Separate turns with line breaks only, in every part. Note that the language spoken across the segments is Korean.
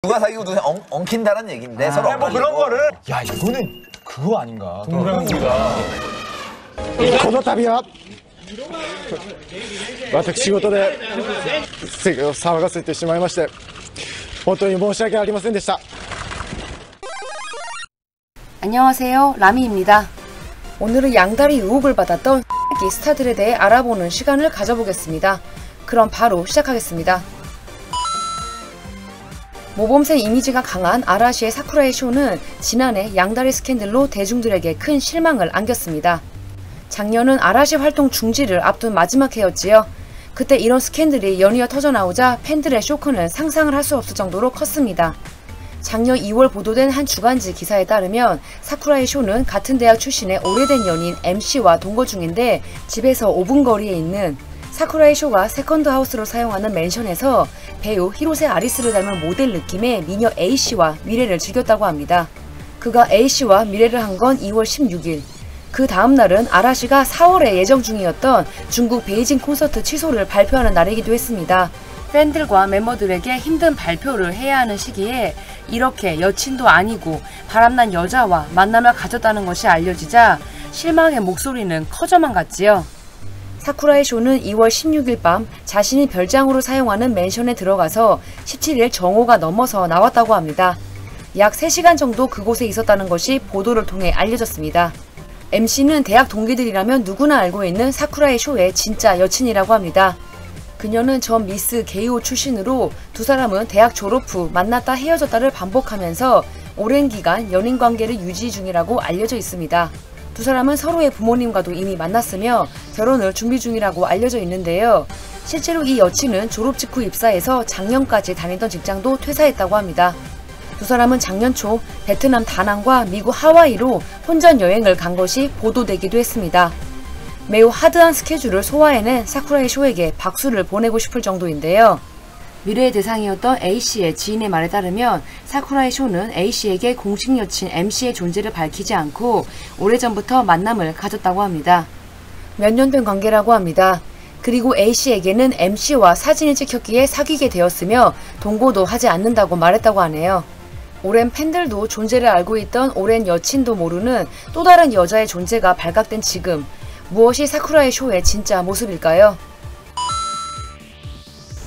누가 사귀고 누가 엉킨다는 얘기인데 서로
뭐 그런 거를
야 이거는 그거 아닌가?
동명이다.
この度は私事で世界を騒がせてしまいまして本当に申し訳ありませんでした。
안녕하세요, 라미입니다. 오늘은 양다리 유혹을 받았던 스타들에 대해 알아보는 시간을 가져보겠습니다. 그럼 바로 시작하겠습니다. 모범생 이미지가 강한 아라시의 사쿠라의 쇼는 지난해 양다리 스캔들로 대중들에게 큰 실망을 안겼습니다. 작년은 아라시 활동 중지를 앞둔 마지막 해였지요. 그때 이런 스캔들이 연이어 터져나오자 팬들의 쇼크는 상상을 할 수 없을 정도로 컸습니다. 작년 2월 보도된 한 주간지 기사에 따르면 사쿠라의 쇼는 같은 대학 출신의 오래된 연인 MC와 동거 중인데 집에서 5분 거리에 있는 사쿠라의 쇼가 세컨드 하우스로 사용하는 맨션에서 배우 히로세 아리스를 닮은 모델 느낌의 미녀 A씨와 미래를 즐겼다고 합니다. 그가 A씨와 미래를 한 건 2월 16일. 그 다음날은 아라시가 4월에 예정 중이었던 중국 베이징 콘서트 취소를 발표하는 날이기도 했습니다. 팬들과 멤버들에게 힘든 발표를 해야 하는 시기에 이렇게 여친도 아니고 바람난 여자와 만남을 가졌다는 것이 알려지자 실망의 목소리는 커져만 갔지요. 사쿠라의 쇼는 2월 16일 밤 자신이 별장으로 사용하는 맨션에 들어가서 17일 정오가 넘어서 나왔다고 합니다. 약 3시간 정도 그곳에 있었다는 것이 보도를 통해 알려졌습니다. MC는 대학 동기들이라면 누구나 알고 있는 사쿠라의 쇼의 진짜 여친이라고 합니다. 그녀는 전 미스 게이오 출신으로 두 사람은 대학 졸업 후 만났다 헤어졌다를 반복하면서 오랜 기간 연인 관계를 유지 중이라고 알려져 있습니다. 두 사람은 서로의 부모님과도 이미 만났으며 결혼을 준비 중이라고 알려져 있는데요. 실제로 이 여친은 졸업 직후 입사해서 작년까지 다니던 직장도 퇴사했다고 합니다. 두 사람은 작년 초 베트남 다낭과 미국 하와이로 혼전 여행을 간 것이 보도되기도 했습니다. 매우 하드한 스케줄을 소화해낸 사쿠라의 쇼에게 박수를 보내고 싶을 정도인데요. 미래의 대상이었던 A씨의 지인의 말에 따르면 사쿠라의 쇼는 A씨에게 공식 여친 MC의 존재를 밝히지 않고 오래전부터 만남을 가졌다고 합니다. 몇 년 된 관계라고 합니다. 그리고 A씨에게는 MC와 사진이 찍혔기에 사귀게 되었으며 동거도 하지 않는다고 말했다고 하네요. 오랜 팬들도 존재를 알고 있던 오랜 여친도 모르는 또 다른 여자의 존재가 발각된 지금 무엇이 사쿠라의 쇼의 진짜 모습일까요?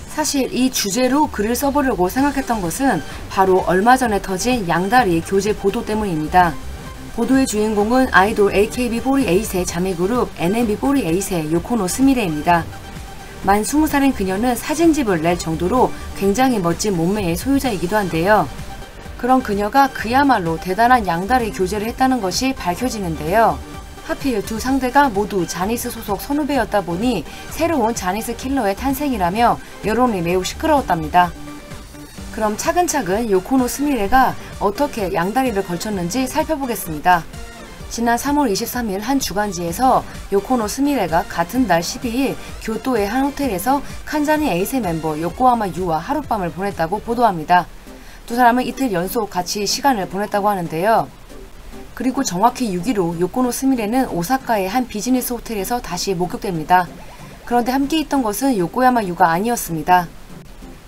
사실 이 주제로 글을 써보려고 생각했던 것은 바로 얼마 전에 터진 양다리 교제 보도 때문입니다. 보도의 주인공은 아이돌 AKB48의 자매그룹 NMB48의 요코노 스미레입니다. 만 20살인 그녀는 사진집을 낼 정도로 굉장히 멋진 몸매의 소유자이기도 한데요. 그런 그녀가 그야말로 대단한 양다리 교제를 했다는 것이 밝혀지는데요. 하필 두 상대가 모두 자니스 소속 선후배였다 보니 새로운 자니스 킬러의 탄생이라며 여론이 매우 시끄러웠답니다. 그럼 차근차근 요코노 스미레가 어떻게 양다리를 걸쳤는지 살펴보겠습니다. 지난 3월 23일 한 주간지에서 요코노 스미레가 같은 날 12일 교토의 한 호텔에서 칸자니 에이세 멤버 요코하마 유와 하룻밤을 보냈다고 보도합니다. 두 사람은 이틀 연속 같이 시간을 보냈다고 하는데요. 그리고 정확히 6일 후 요코노 스미레는 오사카의 한 비즈니스 호텔에서 다시 목격됩니다. 그런데 함께 있던 것은 요코야마 유가 아니었습니다.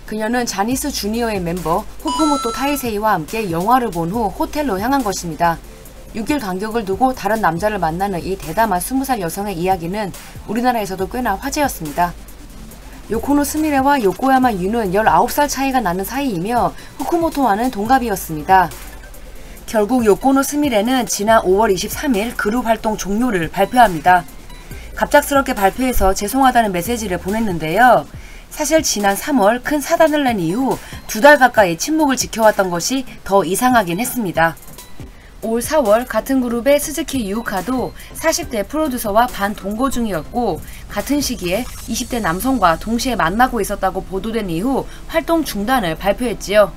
그녀는 자니스 주니어의 멤버 호쿠모토 타이세이와 함께 영화를 본 후 호텔로 향한 것입니다. 6일 간격을 두고 다른 남자를 만나는 이 대담한 20살 여성의 이야기는 우리나라에서도 꽤나 화제였습니다. 요코노 스미레와 요코야마 유는 19살 차이가 나는 사이이며 호쿠모토와는 동갑이었습니다. 결국 요코노 스미레는 지난 5월 23일 그룹 활동 종료를 발표합니다. 갑작스럽게 발표해서 죄송하다는 메시지를 보냈는데요. 사실 지난 3월 큰 사단을 낸 이후 2달 가까이 침묵을 지켜왔던 것이 더 이상하긴 했습니다. 올 4월 같은 그룹의 스즈키 유우카도 40대 프로듀서와 반동거 중이었고 같은 시기에 20대 남성과 동시에 만나고 있었다고 보도된 이후 활동 중단을 발표했지요.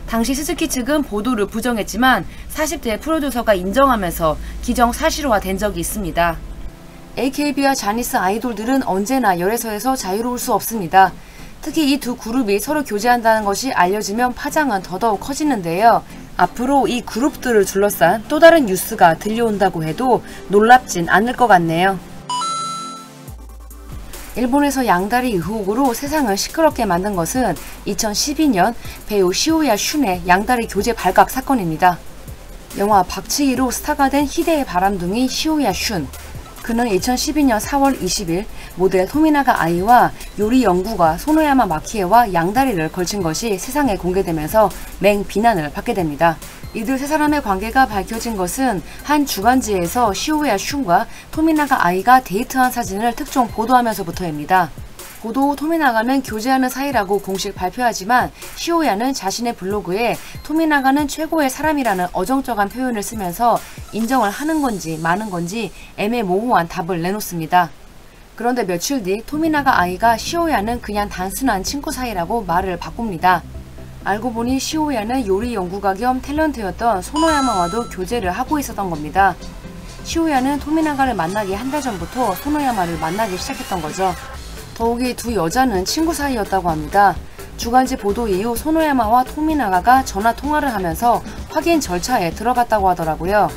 당시 스즈키 측은 보도를 부정했지만 40대 프로듀서가 인정하면서 기정사실화된 적이 있습니다. AKB와 자니스 아이돌들은 언제나 열애서에서 자유로울 수 없습니다. 특히 이 두 그룹이 서로 교제한다는 것이 알려지면 파장은 더더욱 커지는데요. 앞으로 이 그룹들을 둘러싼 또 다른 뉴스가 들려온다고 해도 놀랍진 않을 것 같네요. 일본에서 양다리 의혹으로 세상을 시끄럽게 만든 것은 2012년 배우 시오야 슌의 양다리 교제 발각 사건입니다. 영화 박치기로 스타가 된 희대의 바람둥이 시오야 슌. 그는 2012년 4월 20일 모델 토미나가 아이와 요리 연구가 소노야마 마키에와 양다리를 걸친 것이 세상에 공개되면서 맹비난을 받게 됩니다. 이들 세 사람의 관계가 밝혀진 것은 한 주간지에서 시오야 슌과 토미나가 아이가 데이트한 사진을 특종 보도하면서부터입니다. 보도 후 토미나가는 교제하는 사이라고 공식 발표하지만 시오야는 자신의 블로그에 토미나가는 최고의 사람이라는 어정쩡한 표현을 쓰면서 인정을 하는 건지 마는 건지 애매모호한 답을 내놓습니다. 그런데 며칠 뒤 토미나가 아이가 시오야는 그냥 단순한 친구 사이라고 말을 바꿉니다. 알고 보니 시오야는 요리 연구가 겸 탤런트였던 소노야마와도 교제를 하고 있었던 겁니다. 시오야는 토미나가를 만나기 한 달 전부터 소노야마를 만나기 시작했던 거죠. 더욱이 두 여자는 친구 사이였다고 합니다. 주간지 보도 이후 소노야마와 토미나가가 전화 통화를 하면서 확인 절차에 들어갔다고 하더라고요.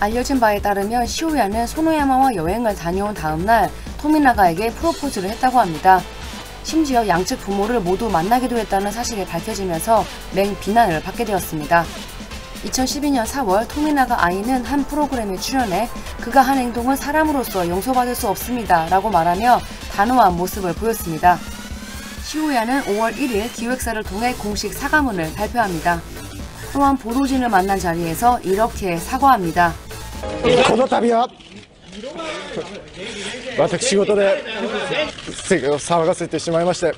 알려진 바에 따르면 시오야는 소노야마와 여행을 다녀온 다음날 토미나가에게 프로포즈를 했다고 합니다. 심지어 양측 부모를 모두 만나기도 했다는 사실이 밝혀지면서 맹비난을 받게 되었습니다. 2012년 4월 토미나가 아이는 한 프로그램에 출연해 그가 한 행동은 사람으로서 용서받을 수 없습니다 라고 말하며 단호한 모습을 보였습니다. 시오야는 5월 1일 기획사를 통해 공식 사과문을 발표합니다. 또한 보도진을 만난 자리에서 이렇게 사과합니다.
この度は私事で世界を騒がせてしまいまして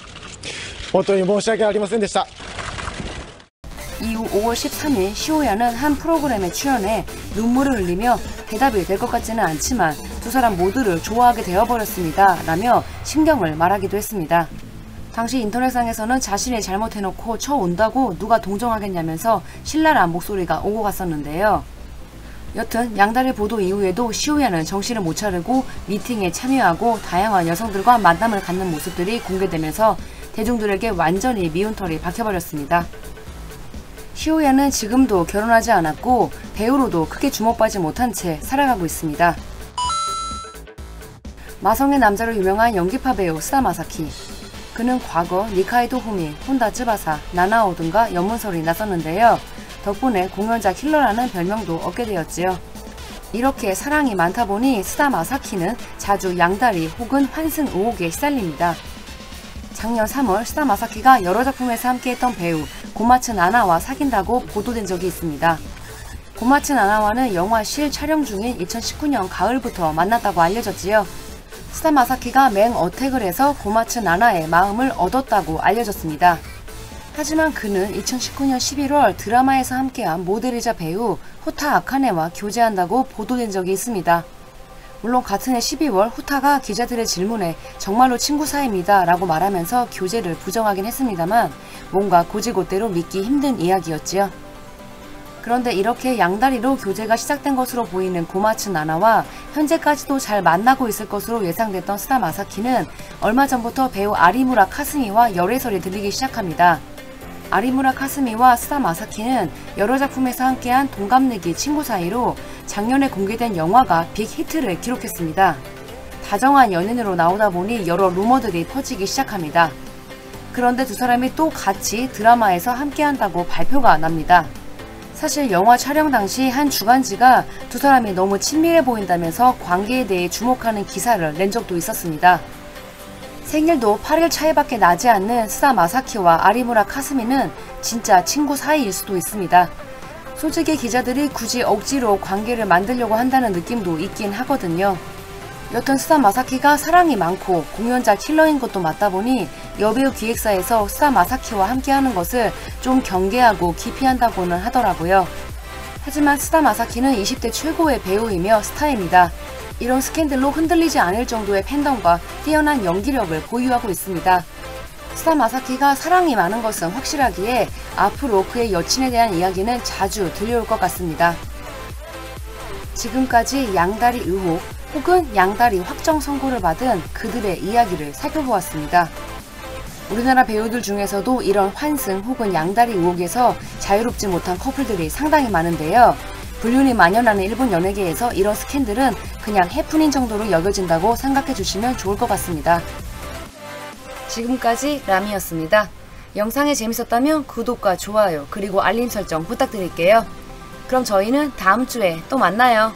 本当に申し訳ありませんでした。
이후 5월 13일 시오야는 한 프로그램에 출연해 눈물을 흘리며 대답이 될 것 같지는 않지만 두 사람 모두를 좋아하게 되어버렸습니다 라며 심경을 말하기도 했습니다. 당시 인터넷상에서는 자신이 잘못해놓고 쳐온다고 누가 동정하겠냐면서 신랄한 목소리가 오고 갔었는데요. 여튼 양다리 보도 이후에도 시오야는 정신을 못 차리고 미팅에 참여하고 다양한 여성들과 만남을 갖는 모습들이 공개되면서 대중들에게 완전히 미운 털이 박혀버렸습니다. 시오야는 지금도 결혼하지 않았고 배우로도 크게 주목받지 못한 채 살아가고 있습니다. 마성의 남자로 유명한 연기파 배우 스다마사키. 그는 과거 니카이도 후미, 혼다 쯔바사, 나나오 등과 연문설이 나섰는데요. 덕분에 공연자 킬러라는 별명도 얻게 되었지요. 이렇게 사랑이 많다 보니 스다마사키는 자주 양다리 혹은 환승 의혹에 시달립니다. 작년 3월 스다마사키가 여러 작품에서 함께했던 배우 고마츠 나나와 사귄다고 보도된 적이 있습니다. 고마츠 나나와는 영화 실 촬영 중인 2019년 가을부터 만났다고 알려졌지요. 스다마사키가 맹어택을 해서 고마츠 나나의 마음을 얻었다고 알려졌습니다. 하지만 그는 2019년 11월 드라마에서 함께한 모델이자 배우 후타 아카네와 교제한다고 보도된 적이 있습니다. 물론 같은 해 12월 후타가 기자들의 질문에 정말로 친구 사이입니다 라고 말하면서 교제를 부정하긴 했습니다만 뭔가 고지곳대로 믿기 힘든 이야기였지요. 그런데 이렇게 양다리로 교제가 시작된 것으로 보이는 고마츠 나나와 현재까지도 잘 만나고 있을 것으로 예상됐던 스다마사키는 얼마 전부터 배우 아리무라 카스미와 열애설이 들리기 시작합니다. 아리무라 카스미와 스다마사키는 여러 작품에서 함께한 동갑내기 친구 사이로 작년에 공개된 영화가 빅히트를 기록했습니다. 다정한 연인으로 나오다 보니 여러 루머들이 퍼지기 시작합니다. 그런데 두 사람이 또 같이 드라마에서 함께한다고 발표가 납니다. 사실 영화 촬영 당시 한 주간지가 두 사람이 너무 친밀해 보인다면서 관계에 대해 주목하는 기사를 낸 적도 있었습니다. 생일도 8일 차이밖에 나지 않는 스다마사키와 아리무라 카스미는 진짜 친구 사이일 수도 있습니다. 솔직히 기자들이 굳이 억지로 관계를 만들려고 한다는 느낌도 있긴 하거든요. 여튼 스다마사키가 사랑이 많고 공연자 킬러인 것도 맞다 보니 여배우 기획사에서 스다마사키와 함께하는 것을 좀 경계하고 기피한다고는 하더라고요. 하지만 스다마사키는 20대 최고의 배우이며 스타입니다. 이런 스캔들로 흔들리지 않을 정도의 팬덤과 뛰어난 연기력을 보유하고 있습니다. 스다마사키가 사랑이 많은 것은 확실하기에 앞으로 그의 여친에 대한 이야기는 자주 들려올 것 같습니다. 지금까지 양다리 의혹 혹은 양다리 확정 선고를 받은 그들의 이야기를 살펴보았습니다. 우리나라 배우들 중에서도 이런 환승 혹은 양다리 의혹에서 자유롭지 못한 커플들이 상당히 많은데요. 불륜이 만연하는 일본 연예계에서 이런 스캔들은 그냥 해프닝 정도로 여겨진다고 생각해 주시면 좋을 것 같습니다. 지금까지 라미였습니다. 영상이 재밌었다면 구독과 좋아요 그리고 알림 설정 부탁드릴게요. 그럼 저희는 다음 주에 또 만나요.